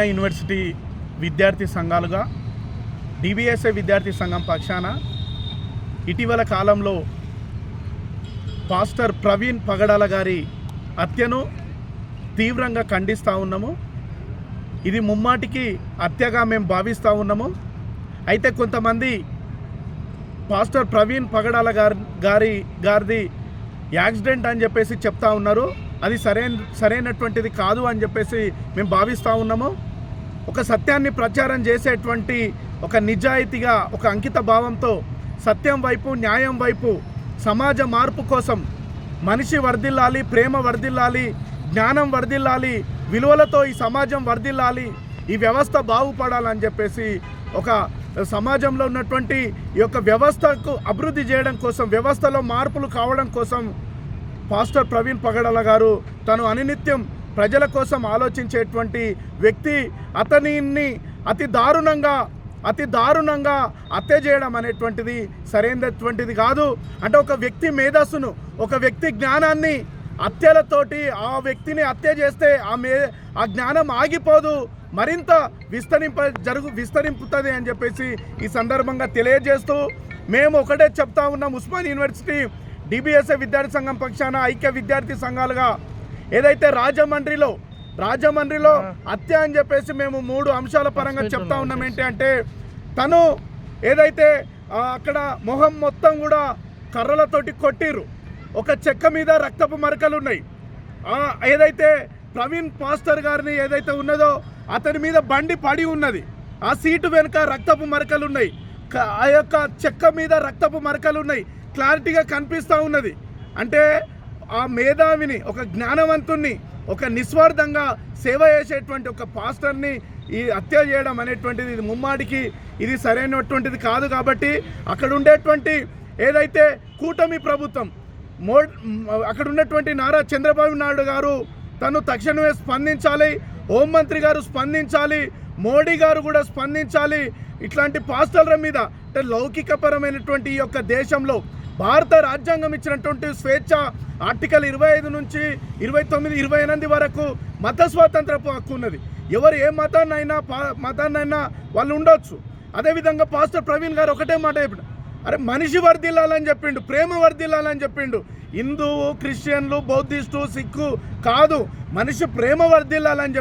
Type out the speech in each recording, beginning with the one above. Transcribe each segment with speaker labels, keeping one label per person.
Speaker 1: Osmania university విద్యార్థి సంఘాలుగా DBSA విద్యార్థి సంఘం పక్షాన ఇటీవల కాలంలో పాస్టర్ ప్రవీణ్ పగడాల గారి హత్యను తీవ్రంగా ఖండిస్తూ ఉన్నాము. ఇది ముమ్మాటికి హత్యగా మేము భావిస్తూ ఉన్నాము. అయితే కొంతమంది పాస్టర్ ప్రవీణ్ పగడాల గారిది యాక్సిడెంట్ అని చెప్పేసి చెప్తా ఉన్నారు. అది సరైనటువంటిది కాదు అని చెప్పేసి మేము భావిస్తూ ఉన్నాము. ఒక సత్యాన్ని ప్రచారం చేసేటువంటి ఒక నిజాయితీగా ఒక అంకిత భావంతో సత్యం వైపు న్యాయం వైపు సమాజ మార్పు కోసం మనిషి వర్ధిల్లాలి, ప్రేమ వర్ధిల్లాలి, జ్ఞానం వర్ధిల్లాలి, విలువలతో ఈ సమాజం వర్ధిల్లాలి, ఈ వ్యవస్థ బాగుపడాలని చెప్పేసి ఒక సమాజంలో ఉన్నటువంటి ఈ యొక్క వ్యవస్థకు అభివృద్ధి చేయడం కోసం, వ్యవస్థలో మార్పులు కావడం కోసం పాస్టర్ ప్రవీణ్ పగడాల గారు తను అనునిత్యం ప్రజల కోసం ఆలోచించేటువంటి వ్యక్తి. అతనిని అతి దారుణంగా హత్య చేయడం అనేటువంటిది సరైనటువంటిది కాదు. అంటే ఒక వ్యక్తి మేధస్సును, ఒక వ్యక్తి జ్ఞానాన్ని హత్యలతోటి ఆ వ్యక్తిని హత్య చేస్తే ఆ జ్ఞానం ఆగిపోదు, మరింత విస్తరింపుతుంది అని చెప్పేసి ఈ సందర్భంగా తెలియజేస్తూ మేము ఒకటే చెప్తా ఉన్నాం. ఉస్మానియా యూనివర్సిటీ డిబిఎస్ఏ విద్యార్థి సంఘం పక్షాన ఐక్య విద్యార్థి సంఘాలుగా ఏదైతే రాజమండ్రిలో హత్య అని చెప్పేసి మేము 3 అంశాల పరంగా చెప్తా ఉన్నాం. ఏంటి అంటే తను ఏదైతే అక్కడ మొహం మొత్తం కూడా కర్రలతోటి కొట్టిర్రు, ఒక చెక్క మీద రక్తపు మరకలు ఉన్నాయి. ఏదైతే ప్రవీణ్ పాస్టర్ గారిని ఏదైతే ఉన్నదో అతని మీద బండి పడి ఉన్నది, ఆ సీటు వెనుక రక్తపు మరకలు ఉన్నాయి, ఆ యొక్క చెక్క మీద రక్తపు మరకలు ఉన్నాయి, క్లారిటీగా కనిపిస్తూ ఉన్నది. అంటే ఆ మేధావిని, ఒక జ్ఞానవంతుణ్ణి, ఒక నిస్వార్థంగా సేవ చేసేటువంటి ఒక పాస్టర్ని ఈ హత్య చేయడం అనేటువంటిది ఇది ముమ్మాడికి ఇది సరైనటువంటిది కాదు. కాబట్టి అక్కడ ఉండేటువంటి ఏదైతే కూటమి ప్రభుత్వం, అక్కడ ఉన్నటువంటి నారా చంద్రబాబు నాయుడు గారు తను తక్షణమే స్పందించాలి, హోంమంత్రి గారు స్పందించాలి, మోడీ గారు కూడా స్పందించాలి. ఇట్లాంటి పాస్టర్ల మీద అంటే లౌకికపరమైనటువంటి ఈ యొక్క దేశంలో భారత రాజ్యాంగం ఇచ్చినటువంటి స్వేచ్ఛ ఆర్టికల్ 25 నుంచి 29, 28 వరకు మత స్వాతంత్రపు హక్కు ఉన్నది. ఎవరు ఏ మతాన్నైనా వాళ్ళు ఉండొచ్చు. అదేవిధంగా పాస్టర్ ప్రవీణ్ గారు ఒకటే మాట చెప్పిన, అరే మనిషి వర్ధిల్లాలని చెప్పిండు, ప్రేమ వర్ధిల్లాలని చెప్పిండు. హిందువు, క్రిస్టియన్లు, బౌద్ధిస్టు, సిక్కు కాదు, మనిషి ప్రేమ వర్ధిల్లాలని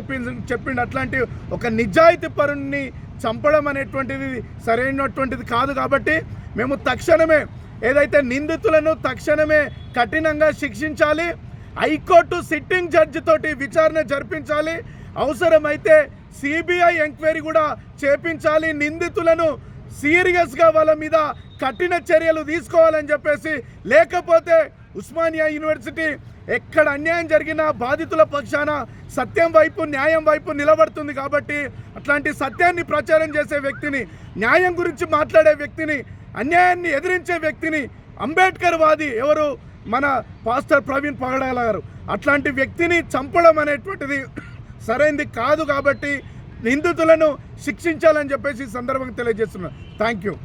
Speaker 1: చెప్పిండు. అట్లాంటి ఒక నిజాయితీ పరుణ్ణి చంపడం అనేటువంటిది సరైనటువంటిది కాదు. కాబట్టి మేము తక్షణమే ఏదైతే నిందితులను తక్షణమే కఠినంగా శిక్షించాలి, హైకోర్టు సిట్టింగ్ జడ్జి తోటి విచారణ జరిపించాలి, అవసరమైతే సిబిఐ ఎంక్వైరీ కూడా చేపించాలి, నిందితులను సీరియస్గా వాళ్ళ మీద కఠిన చర్యలు తీసుకోవాలని చెప్పేసి. లేకపోతే ఉస్మానియా యూనివర్సిటీ ఎక్కడ అన్యాయం జరిగినా బాధితుల పక్షాన సత్యం వైపు న్యాయం వైపు నిలబడుతుంది. కాబట్టి అట్లాంటి సత్యాన్ని ప్రచారం చేసే వ్యక్తిని, న్యాయం గురించి మాట్లాడే వ్యక్తిని, అన్యాయాన్ని ఎదిరించే వ్యక్తిని, అంబేద్కర్ వాది ఎవరు మన పాస్టర్ ప్రవీణ్ పగడాల గారు, అట్లాంటి వ్యక్తిని చంపడం అనేటువంటిది సరైనది కాదు. కాబట్టి నిందితులను శిక్షించాలని చెప్పేసి ఈ సందర్భంగా తెలియజేస్తున్నాను. Thank you.